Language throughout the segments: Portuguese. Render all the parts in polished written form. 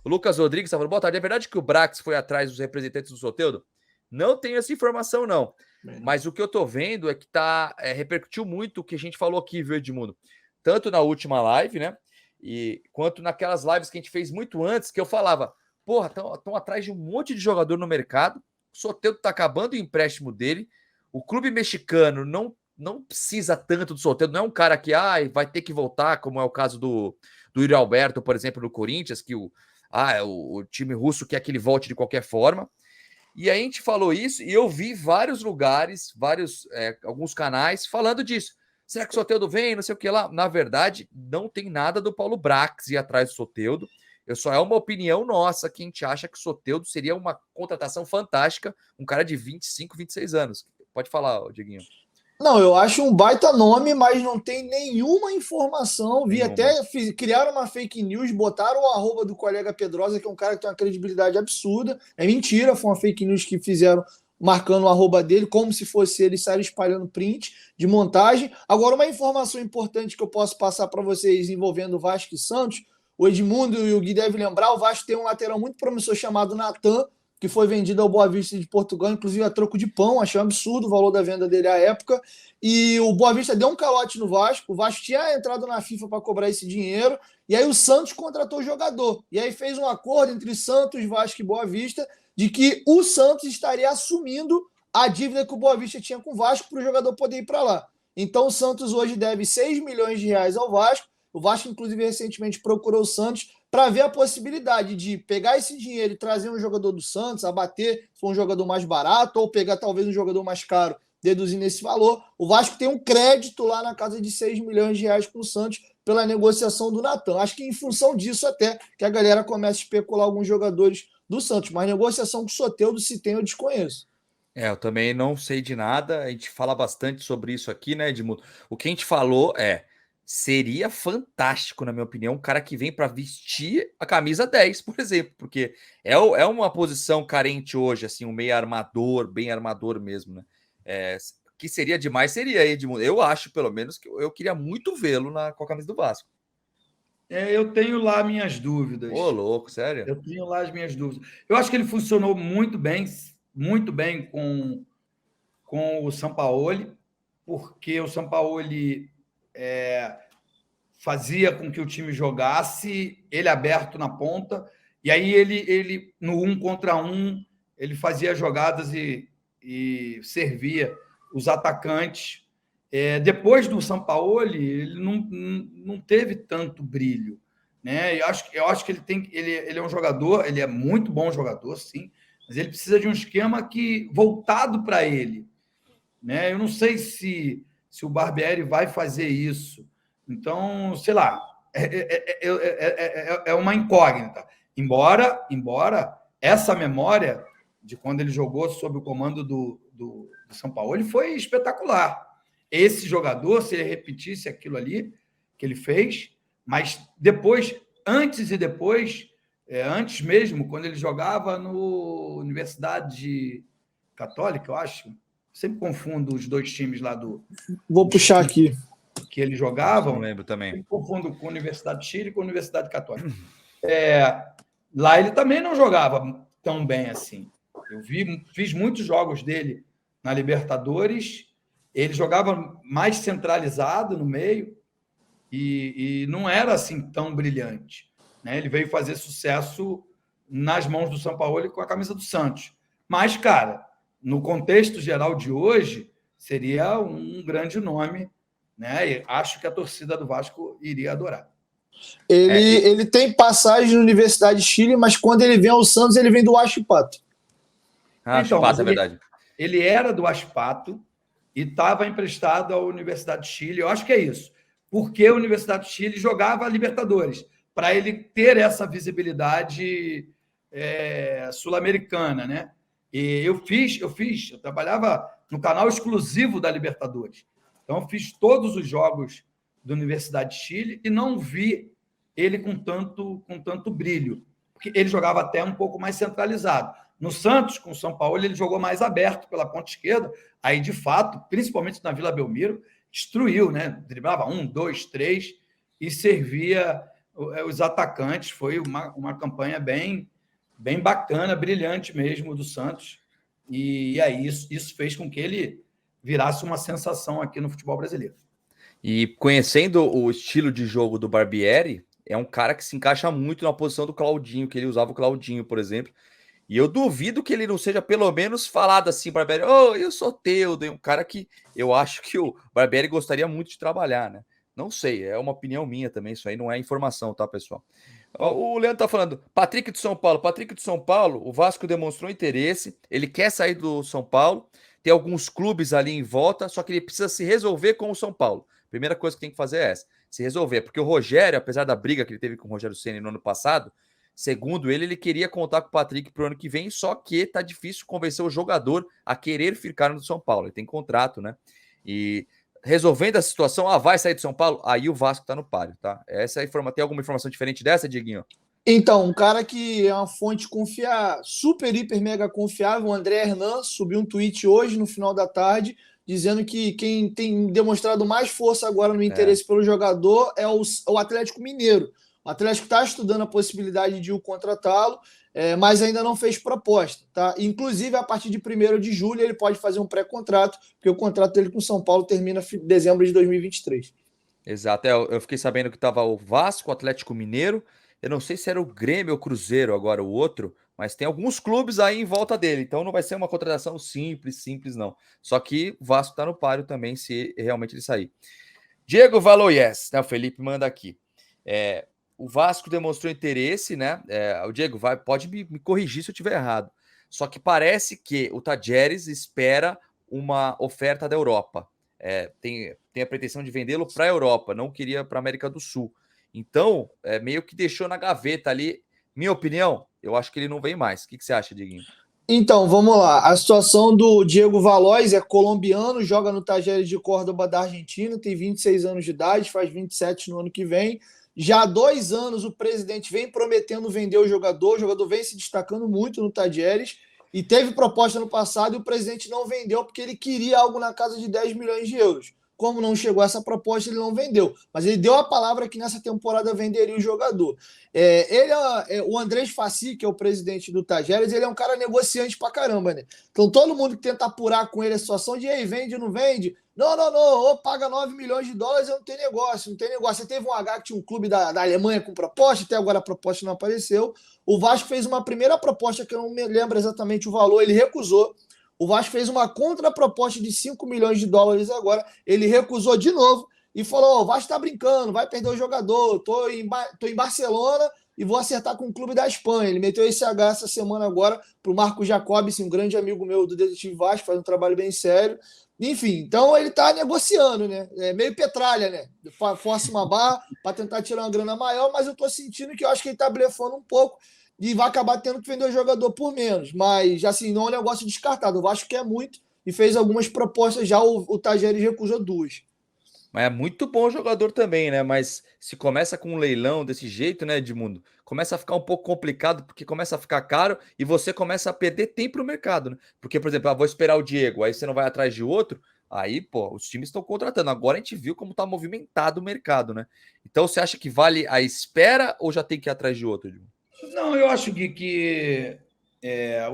O Lucas Rodrigues está falando, boa tarde, é verdade que o Brax foi atrás dos representantes do Soteldo? Não tenho essa informação, não. Mas o que eu tô vendo é que repercutiu muito o que a gente falou aqui, viu, Edmundo? Tanto na última live, né? Quanto naquelas lives que a gente fez muito antes, que eu falava, porra, estão atrás de um monte de jogador no mercado, o Soteldo tá acabando o empréstimo dele, o clube mexicano não precisa tanto do Soteldo, não é um cara que vai ter que voltar, como é o caso do Yuri Alberto, por exemplo, no Corinthians, que o time russo quer que ele volte de qualquer forma. E a gente falou isso e eu vi vários lugares, alguns canais falando disso. Será que o Soteldo vem? Não sei o que lá. Na verdade, não tem nada do Paulo Brax ir atrás do Soteldo. Só é uma opinião nossa que a gente acha que o Soteldo seria uma contratação fantástica, um cara de 25, 26 anos. Pode falar, Dieguinho. Não, eu acho um baita nome, mas não tem nenhuma informação. Vi até criaram uma fake news, botaram o arroba do colega Pedrosa, que é um cara que tem uma credibilidade absurda. É mentira, foi uma fake news que fizeram marcando o arroba dele, como se fosse ele estar espalhando print de montagem. Agora, uma informação importante que eu posso passar para vocês envolvendo Vasco e Santos, o Edmundo e o Gui devem lembrar, o Vasco tem um lateral muito promissor chamado Natan, que foi vendido ao Boa Vista de Portugal, inclusive a troco de pão. Achei um absurdo o valor da venda dele à época. E o Boa Vista deu um calote no Vasco. O Vasco tinha entrado na FIFA para cobrar esse dinheiro. E aí o Santos contratou o jogador. E aí fez um acordo entre Santos, Vasco e Boa Vista de que o Santos estaria assumindo a dívida que o Boa Vista tinha com o Vasco para o jogador poder ir para lá. Então o Santos hoje deve 6 milhões de reais ao Vasco. O Vasco, inclusive, recentemente procurou o Santos para ver a possibilidade de pegar esse dinheiro e trazer um jogador do Santos, abater se for um jogador mais barato, ou pegar talvez um jogador mais caro, deduzindo esse valor. O Vasco tem um crédito lá na casa de 6 milhões de reais com o Santos pela negociação do Natan. Acho que em função disso até que a galera começa a especular alguns jogadores do Santos, mas negociação com o Soteldo, se tem, eu desconheço. Eu também não sei de nada, a gente fala bastante sobre isso aqui, né, Edmundo? O que a gente falou seria fantástico, na minha opinião, um cara que vem para vestir a camisa 10, por exemplo, porque é uma posição carente hoje, assim, um meio armador, bem armador mesmo, né? Que seria demais, seria, Edmundo. Eu acho, pelo menos, que eu queria muito vê-lo com a camisa do Vasco. Eu tenho lá minhas dúvidas. Ô, louco, sério? Eu tenho lá as minhas dúvidas. Eu acho que ele funcionou muito bem com o Sampaoli, porque o Sampaoli fazia com que o time jogasse, ele aberto na ponta, e aí ele no 1 contra 1, ele fazia jogadas e servia os atacantes. Depois do Sampaoli, ele não teve tanto brilho, né? Eu acho que ele é um jogador, ele é muito bom jogador, sim, mas ele precisa de um esquema voltado para ele, né? Eu não sei se o Barbieri vai fazer isso. Então, sei lá, é uma incógnita. Embora essa memória de quando ele jogou sob o comando do Sampaoli foi espetacular. Esse jogador, se ele repetisse aquilo ali que ele fez, mas depois, antes e depois, antes mesmo, quando ele jogava no Universidade Católica, eu acho, sempre confundo os dois times lá do... Vou puxar aqui. Que eles jogavam. Não lembro também. Eu confundo com a Universidade de Chile e com a Universidade Católica. Lá ele também não jogava tão bem assim. Eu fiz muitos jogos dele na Libertadores. Ele jogava mais centralizado no meio e não era assim tão brilhante, né? Ele veio fazer sucesso nas mãos do Sampaoli com a camisa do Santos. Mas, cara, no contexto geral de hoje, seria um grande nome, né? E acho que a torcida do Vasco iria adorar. Ele tem passagem na Universidade de Chile, mas quando ele vem ao Santos, ele vem do Huachipato. Huachipato, é verdade. Ele era do Huachipato e estava emprestado à Universidade de Chile. Eu acho que é isso. Porque a Universidade de Chile jogava a Libertadores, para ele ter essa visibilidade sul-americana, né? E eu trabalhava no canal exclusivo da Libertadores. Então, eu fiz todos os jogos da Universidade de Chile e não vi ele com tanto brilho, porque ele jogava até um pouco mais centralizado. No Santos, com o São Paulo, ele jogou mais aberto pela ponta esquerda, aí, de fato, principalmente na Vila Belmiro, destruiu, né? Driblava 1, 2, 3 e servia os atacantes. Foi uma campanha bem bacana, brilhante mesmo do Santos. E aí isso fez com que ele virasse uma sensação aqui no futebol brasileiro. E conhecendo o estilo de jogo do Barbieri, é um cara que se encaixa muito na posição do Claudinho, que ele usava o Claudinho, por exemplo. E eu duvido que ele não seja pelo menos falado assim, Barbieri, eu sou Teudo, um cara que eu acho que o Barbieri gostaria muito de trabalhar, né? Não sei, é uma opinião minha também, isso aí não é informação, tá, pessoal? O Leandro tá falando, Patrick do São Paulo, o Vasco demonstrou interesse, ele quer sair do São Paulo, tem alguns clubes ali em volta, só que ele precisa se resolver com o São Paulo. Primeira coisa que tem que fazer é essa, se resolver, porque o Rogério, apesar da briga que ele teve com o Rogério Ceni no ano passado, segundo ele queria contar com o Patrick pro ano que vem, só que tá difícil convencer o jogador a querer ficar no São Paulo, ele tem contrato, né? E resolvendo a situação, vai sair do São Paulo, aí o Vasco tá no páreo, tá? Essa é a informação. Tem alguma informação diferente dessa, Dieguinho? Então, um cara que é uma fonte super, hiper, mega confiável, o André Hernan, subiu um tweet hoje, no final da tarde, dizendo que quem tem demonstrado mais força agora no interesse pelo jogador é o Atlético Mineiro. O Atlético está estudando a possibilidade de o contratá-lo, mas ainda não fez proposta. Tá? Inclusive, a partir de 1º de julho, ele pode fazer um pré-contrato, porque o contrato dele com o São Paulo termina em dezembro de 2023. Exato, eu fiquei sabendo que estava o Vasco, o Atlético Mineiro, eu não sei se era o Grêmio ou o Cruzeiro agora, o outro, mas tem alguns clubes aí em volta dele, então não vai ser uma contratação simples não. Só que o Vasco está no páreo também, se realmente ele sair. Diego Valoyes, né, o Felipe manda aqui. O Vasco demonstrou interesse, né? O Diego pode me corrigir se eu estiver errado. Só que parece que o Tajeres espera uma oferta da Europa. Tem a pretensão de vendê-lo para a Europa, não queria para a América do Sul. Então, meio que deixou na gaveta ali. Minha opinião, eu acho que ele não vem mais. O que você acha, Dieguinho? Então, vamos lá. A situação do Diego Valois é colombiano, joga no Talleres de Córdoba da Argentina, tem 26 anos de idade, faz 27 no ano que vem. Já há 2 anos o presidente vem prometendo vender o jogador vem se destacando muito no Talleres e teve proposta no passado e o presidente não vendeu porque ele queria algo na casa de 10 milhões de euros. Como não chegou essa proposta, ele não vendeu. Mas ele deu a palavra que nessa temporada venderia o jogador. O Andrés Fassi, que é o presidente do Tajeres, ele é um cara negociante pra caramba, né? Então todo mundo que tenta apurar com ele a situação de vende ou não vende, não, paga 9 milhões de dólares, não tem negócio. Você teve um que tinha um clube da Alemanha com proposta, até agora a proposta não apareceu. O Vasco fez uma primeira proposta, que eu não me lembro exatamente o valor, ele recusou. O Vasco fez uma contraproposta de 5 milhões de dólares agora, ele recusou de novo e falou, o Vasco tá brincando, vai perder o jogador, tô em Barcelona e vou acertar com o clube da Espanha. Ele meteu esse essa semana agora pro Marco Jacobs, um grande amigo meu do Detetive Vasco, faz um trabalho bem sério. Enfim, então ele tá negociando, né? É meio petralha, né? Força uma barra para tentar tirar uma grana maior, mas eu tô sentindo que eu acho que ele tá blefando um pouco e vai acabar tendo que vender o jogador por menos. Mas, assim, não é um negócio descartado. O Vasco quer muito e fez algumas propostas já, o Tajeres recusou 2. Mas é muito bom jogador também, né? Mas se começa com um leilão desse jeito, né, Edmundo? Começa a ficar um pouco complicado, porque começa a ficar caro e você começa a perder tempo no mercado, né? Porque, por exemplo, vou esperar o Diego, aí você não vai atrás de outro, aí, pô, os times estão contratando. Agora a gente viu como tá movimentado o mercado, né? Então você acha que vale a espera ou já tem que ir atrás de outro, Edmundo? Não, eu acho que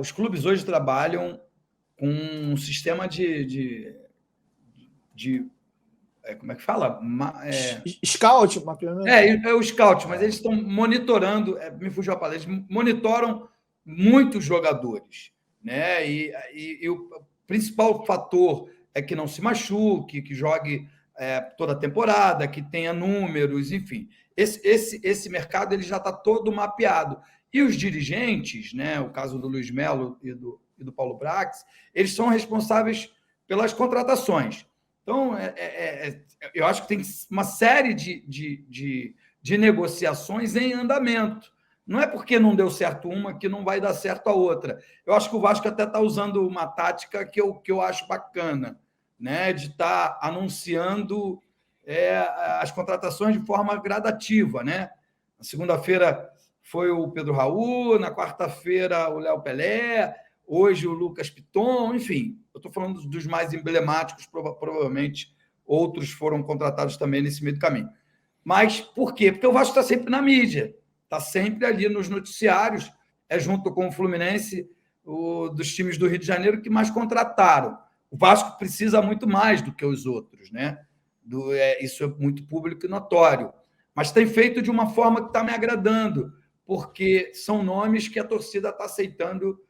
os clubes hoje trabalham com um sistema de como é que fala? Scout, mapeamento. É o scout, mas eles estão monitorando, me fugiu a palavra, eles monitoram muitos jogadores, né? E o principal fator é que não se machuque, que jogue toda a temporada, que tenha números, enfim. Esse mercado ele já está todo mapeado. E os dirigentes, né? O caso do Luiz Melo e do Paulo Brax, eles são responsáveis pelas contratações. Então, eu acho que tem uma série de negociações em andamento. Não é porque não deu certo uma que não vai dar certo a outra. Eu acho que o Vasco até está usando uma tática que eu acho bacana, né? De estar anunciando as contratações de forma gradativa, né? Na segunda-feira foi o Pedro Raul, na quarta-feira o Léo Pelé, hoje o Lucas Piton, enfim, eu estou falando dos mais emblemáticos, provavelmente outros foram contratados também nesse meio do caminho. Mas por quê? Porque o Vasco está sempre na mídia, está sempre ali nos noticiários, junto com o Fluminense, dos times do Rio de Janeiro que mais contrataram. O Vasco precisa muito mais do que os outros, né? Isso é muito público e notório. Mas tem feito de uma forma que está me agradando, porque são nomes que a torcida está aceitando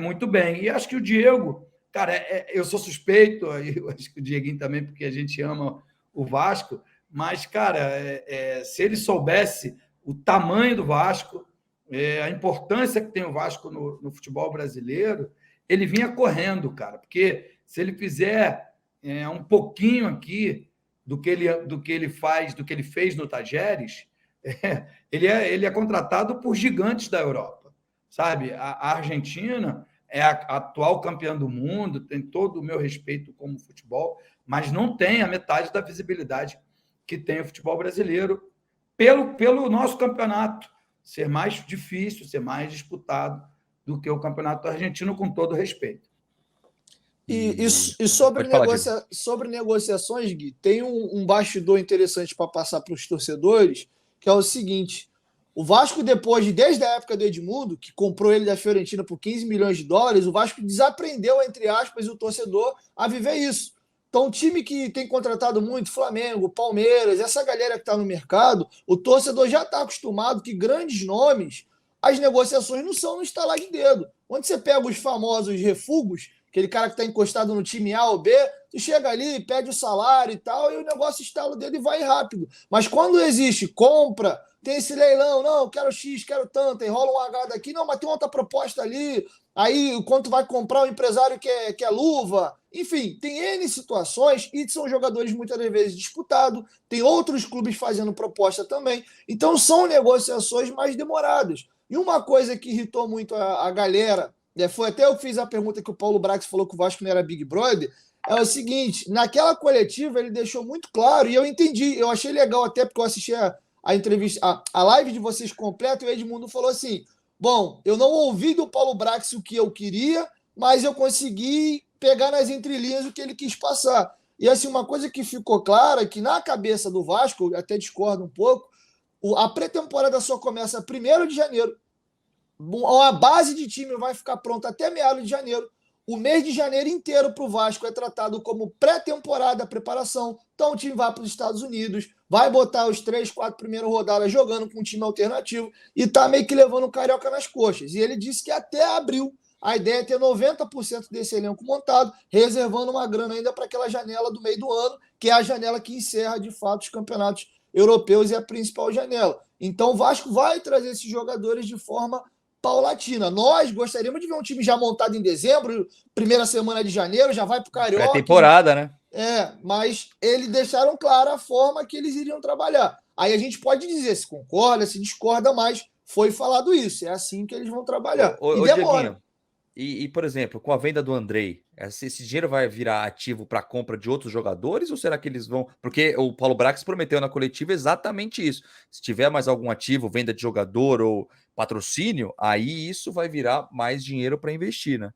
muito bem. E acho que o Diego, cara, eu sou suspeito, eu acho que o Dieguinho também, porque a gente ama o Vasco, mas, cara, se ele soubesse o tamanho do Vasco, a importância que tem o Vasco no futebol brasileiro, ele vinha correndo, cara, porque se ele fizer um pouquinho aqui do que ele faz, do que ele fez no Tajeres, ele é contratado por gigantes da Europa, sabe? A Argentina é a atual campeã do mundo, tem todo o meu respeito como futebol, mas não tem a metade da visibilidade que tem o futebol brasileiro pelo nosso campeonato ser mais difícil, ser mais disputado do que o campeonato argentino, com todo respeito. E sobre negociações, Gui, tem um bastidor interessante para passar para os torcedores, que é o seguinte: o Vasco, desde a época do Edmundo, que comprou ele da Fiorentina por 15 milhões de dólares, o Vasco desaprendeu, entre aspas, o torcedor a viver isso. Então, o time que tem contratado muito, Flamengo, Palmeiras, essa galera que está no mercado, o torcedor já está acostumado que grandes nomes, as negociações não são no estalar de dedo. Quando você pega os famosos refugos, aquele cara que está encostado no time A ou B, tu chega ali, pede o salário e tal, e o negócio estala o dedo e vai rápido. Mas quando existe compra, tem esse leilão, não, eu quero X, quero tanto, e rola um H daqui, não, mas tem outra proposta ali, aí quanto vai comprar o empresário quer luva, enfim, tem N situações, e são jogadores muitas vezes disputados, tem outros clubes fazendo proposta também, então são negociações mais demoradas. E uma coisa que irritou muito a galera, foi até eu que fiz a pergunta que o Paulo Brax falou que o Vasco não era Big Brother, é o seguinte: naquela coletiva ele deixou muito claro, e eu entendi, eu achei legal até porque eu assisti a entrevista, a live de vocês completa, e o Edmundo falou assim: bom, eu não ouvi do Paulo Brax o que eu queria, mas eu consegui pegar nas entrelinhas o que ele quis passar. E assim, uma coisa que ficou clara é que na cabeça do Vasco, eu até discordo um pouco, a pré-temporada só começa 1º de janeiro. A base de time vai ficar pronta até meados de janeiro. O mês de janeiro inteiro para o Vasco é tratado como pré-temporada, preparação. Então o time vai para os Estados Unidos, vai botar os 3, 4 primeiras rodadas jogando com um time alternativo e tá meio que levando o Carioca nas coxas. E ele disse que até abril a ideia é ter 90% desse elenco montado, reservando uma grana ainda para aquela janela do meio do ano, que é a janela que encerra de fato os campeonatos europeus e a principal janela. Então o Vasco vai trazer esses jogadores de forma paulatina. Nós gostaríamos de ver um time já montado em dezembro, primeira semana de janeiro, já vai para o Carioca. Pré-temporada, né? Mas eles deixaram clara a forma que eles iriam trabalhar. Aí a gente pode dizer se concorda, se discorda, mas foi falado isso. É assim que eles vão trabalhar. E demora. Dieguinho, por exemplo, com a venda do Andrei, esse dinheiro vai virar ativo para a compra de outros jogadores ou será que eles vão... Porque o Paulo Brax prometeu na coletiva exatamente isso. Se tiver mais algum ativo, venda de jogador ou patrocínio, aí isso vai virar mais dinheiro para investir, né?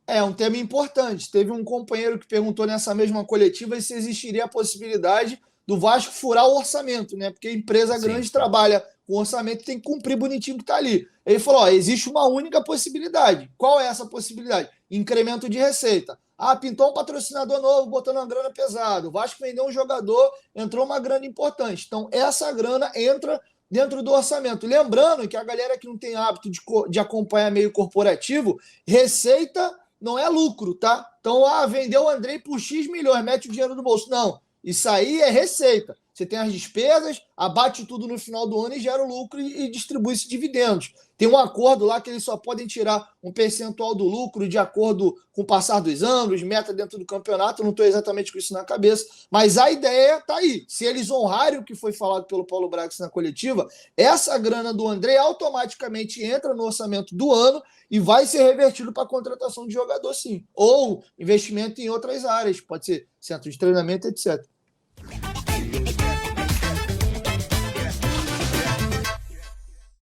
É um tema importante. Teve um companheiro que perguntou nessa mesma coletiva se existiria a possibilidade do Vasco furar o orçamento, né? Porque a empresa grande trabalha com orçamento e tem que cumprir bonitinho que está ali. Ele falou: existe uma única possibilidade. Qual é essa possibilidade? Incremento de receita. Pintou um patrocinador novo, botando uma grana pesada. O Vasco vendeu um jogador, entrou uma grana importante. Então, essa grana entra dentro do orçamento. Lembrando que a galera que não tem hábito de acompanhar meio corporativo, receita não é lucro, tá? Então, vendeu o Andrei por X milhões, mete o dinheiro no bolso. Não, isso aí é receita. Você tem as despesas, abate tudo no final do ano e gera o lucro e distribui-se dividendos. Tem um acordo lá que eles só podem tirar um percentual do lucro de acordo com o passar dos anos, meta dentro do campeonato. Eu não estou exatamente com isso na cabeça, mas a ideia está aí. Se eles honrarem o que foi falado pelo Paulo Brax na coletiva, essa grana do André automaticamente entra no orçamento do ano e vai ser revertido para a contratação de jogador, sim. Ou investimento em outras áreas, pode ser centro de treinamento, etc.